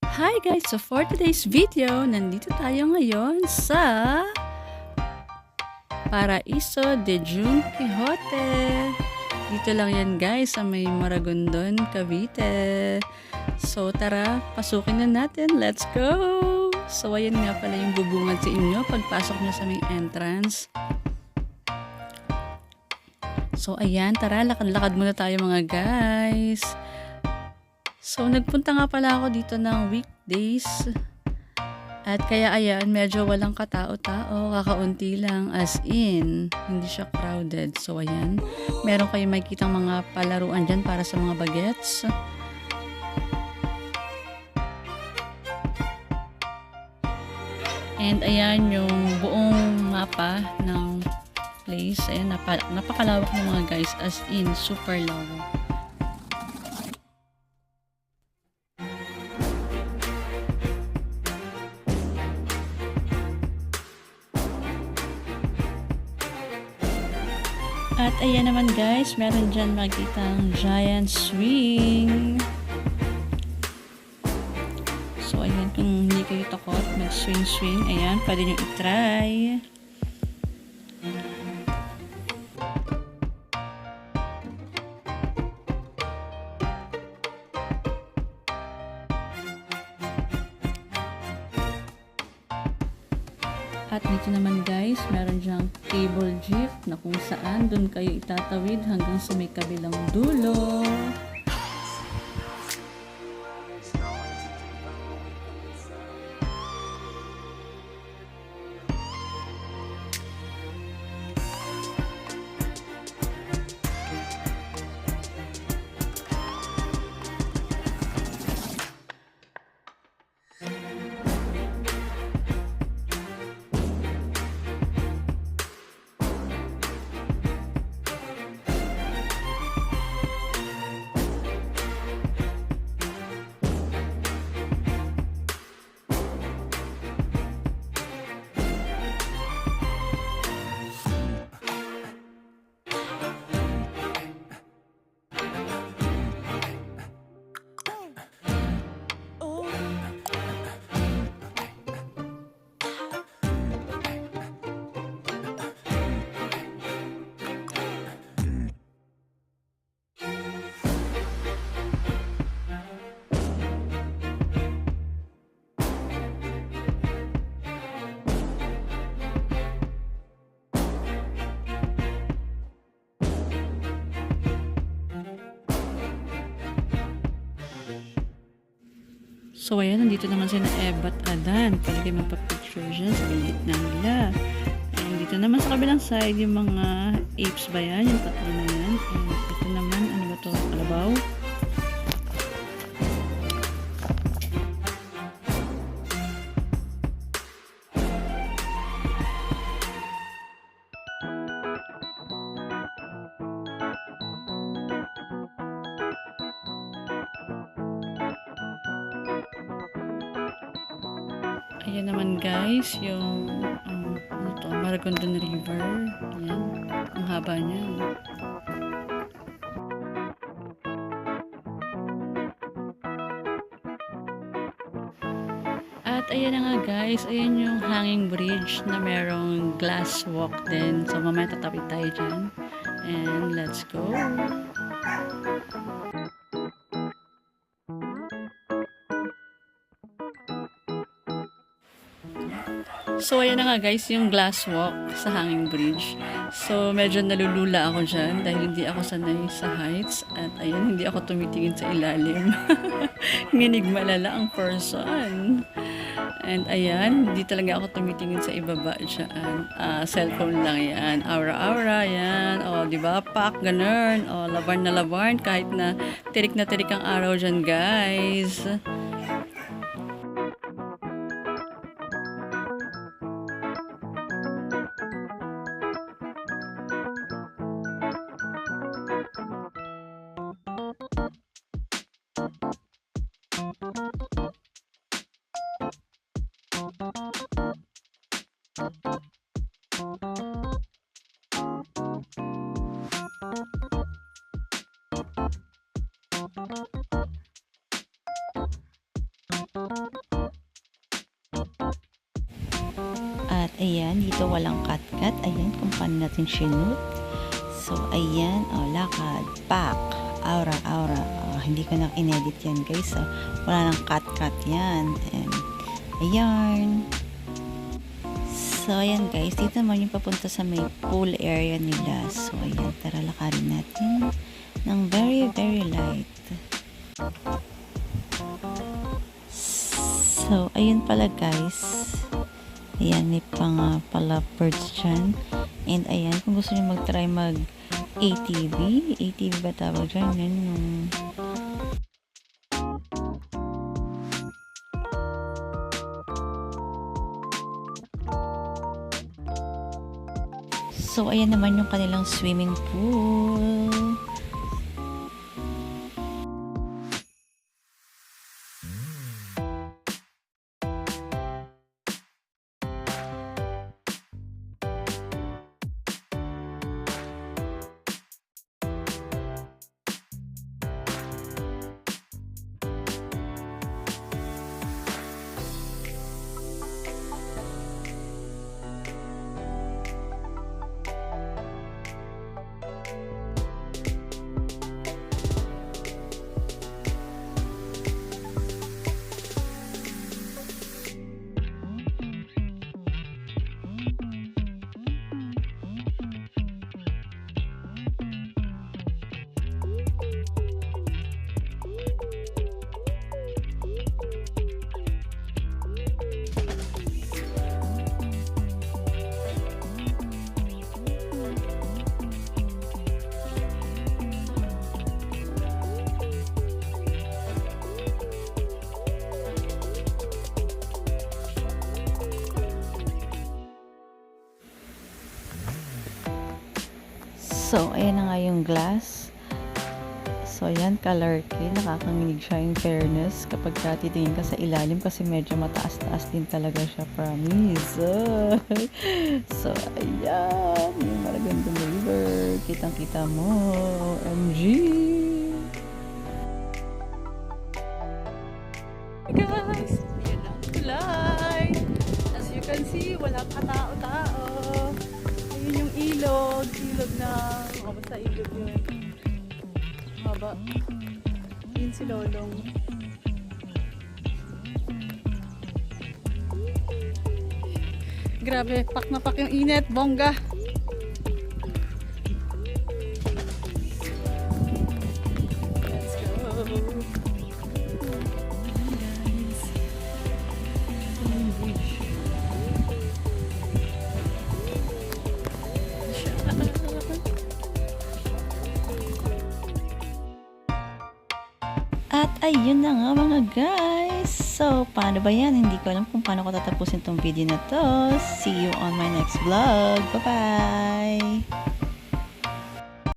Hi guys! So for today's video, nandito tayo ngayon sa Paraiso de Don Quijote. Dito lang yan guys sa may Maragondon, Cavite. So tara, pasukin na natin. Let's go! So ayan nga pala yung bubungad sa inyo pagpasok nyo sa may entrance. So ayan, tara, lakad-lakad muna tayo mga guys. So, nagpunta nga pala ako dito ng weekdays. At kaya ayan, medyo walang katao-tao, kakaunti lang, as in, hindi siya crowded. So, ayan, meron kayong makikitang mga palaruan dyan para sa mga bagets. And ayan yung buong mapa ng place. Ayan, napakalawak ng mga guys, as in, super lawak. At ayan naman guys, meron dyan makikitang giant swing. So ayan, kung hindi kayo takot mag-swing-swing, ayan, pwede nyo itry. At dito naman guys, meron dyang cable jeep na kung saan doon kayo itatawid hanggang sa may kabilang dulo. So ayan, nandito naman si na Eva at Adan. Pwede kayo magpa-picture dyan sa gitna nila. And dito naman sa kabilang side, yung mga apes ba yan? Yung tatlo na yan. And ito naman, ano ba ito? Kalabaw. Ayan naman guys, yung ano to, Maragondon River. Ayan, ang haba niya. At ayan na nga guys, ayan yung hanging bridge na merong glass walk din. So mamaya tatapit tayo dyan. And let's go! So, ayan na nga guys, yung glass walk sa hanging bridge. So, medyo nalulula ako dyan dahil hindi ako sanay sa heights. At ayan, hindi ako tumitingin sa ilalim. Nginig malala ang person. And ayan, hindi talaga ako tumitingin sa ibaba dyan. Cellphone lang yan. Aura-aura, yan. O, diba? Pak, ganun. O, labarn na labarn. Kahit na tirik ang araw dyan, guys. ayan, dito walang cut-cut. Ayan, kung paano natin sinut. So, ayan, lakad, pak, aura, aura. Hindi ko na inedit yan, guys. So, wala nang cut-cut yan. And, ayan. So, ayan, guys. Dito naman yung papunta sa may pool area nila. So, ayan, tara lakarin natin ng very, very light. So, ayun pala, guys. Ayan, may pang pala birds dyan. And ayan, kung gusto nyo mag-try mag-ATV. ATV ba tawag dyan? Yan yung... So, ayan naman yung kanilang swimming pool. So, ayan na nga yung glass. So, ayan, color key. Nakakanginig siya in fairness kapag titingin ka sa ilalim kasi medyo mataas-taas din talaga siya, promise. So, ayan. Yung Maragondong River. Kitang-kita mo. OMG! Guys, ayan ang kulay. As you can see, walang katao-tao. Ayun yung ilog na, basta ilog yun. Haba. Yun si Lolong. Grabe, pak na pak yung init, bongga. Let's go. Guys. Bridge. At ayun na nga mga guys. So, paano ba yan? Hindi ko alam kung paano ko tatapusin tong video na to. See you on my next vlog. Bye-bye!